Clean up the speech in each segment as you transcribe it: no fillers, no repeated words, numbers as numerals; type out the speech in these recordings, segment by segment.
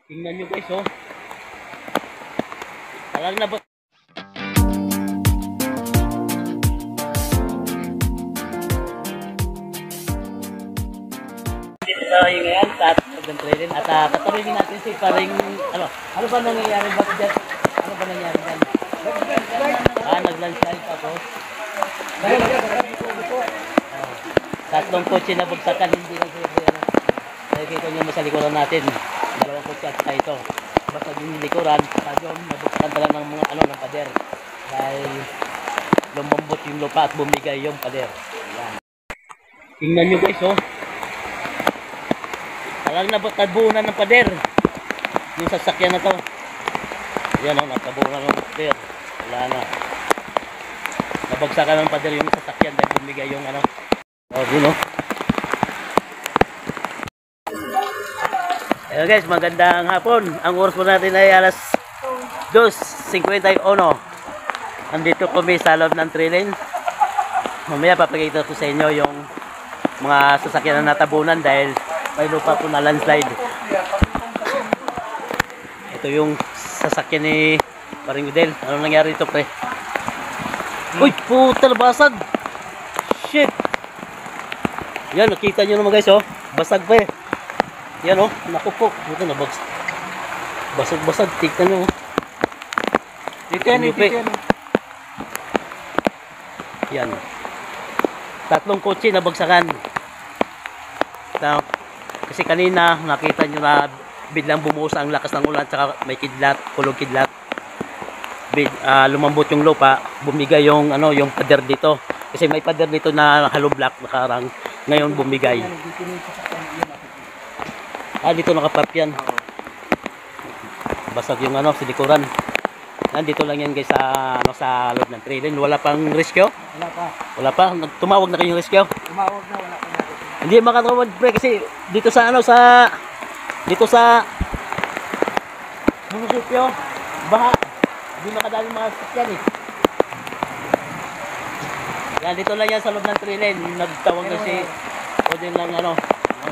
Tingnan nyo guys, oh. Talang na ba? Dito tayo ngayon sa Trailing at katarigin natin si paring ano ba nangyayari ba dyan? Ano ba nangyayari dyan? Naglandslide tapos tatlong kotse na bugsakan, hindi lang sila nakikita nyo sa likuran natin, dalawang kotse at ito basta yung likuran yung nabuksan talaga ng mga ng pader dahil lumambot yung lupa at bumigay yung pader. Yan. Tingnan nyo guys, oh. Talagang natabunan ng pader yung sasakyan na to. Yan, oh, natabunan ng pader. Wala na, nabagsakan ng pader yung sasakyan dahil bumigay yung yun, oh. Hello guys, magandang hapon. Ang oras po natin ay alas 2:51. Nandito kami sa loob ng Trailing. Mamaya papakita ko sa inyo yung mga sasakyan na natabunan dahil may lupa po na landslide. Ito yung sasakyan ni Paring Udel. Ano nangyari ito, pre? Uy, puta, basag! Shit! Yan, nakita nyo naman guys, oh. Basag pa eh. Yan, oh. Naku po. Ito, nabagsak. Basag-basag. Tignan nyo, oh. Tignan. Yan. Tatlong kotse nabagsakan. Kasi kanina nakita nyo na biglang bumuhos ang lakas ng ulan tsaka may kidlat, kulog kidlat. Lumambot yung lupa, bumigay yung yung pader dito. Kasi may pader dito na hollow block nakarang, ngayon bumigay. Dito nakapark yan. Basag yung silikuran. Nandito lang yan guys sa loob ng Trailing. Wala pang rescue? Wala pa. Tumawag na kayong rescue? Tumawag na, wala pa natin. Hindi makatawag pre kasi dito sa dito sa munisipyo baha. Hindi makadali mga sasakyan eh. Yan, dito lang yan sa loob ng Trailing. Nagtawag na si o din lang ang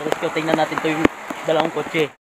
rescue. Tingnan natin to yung dalawang kotse.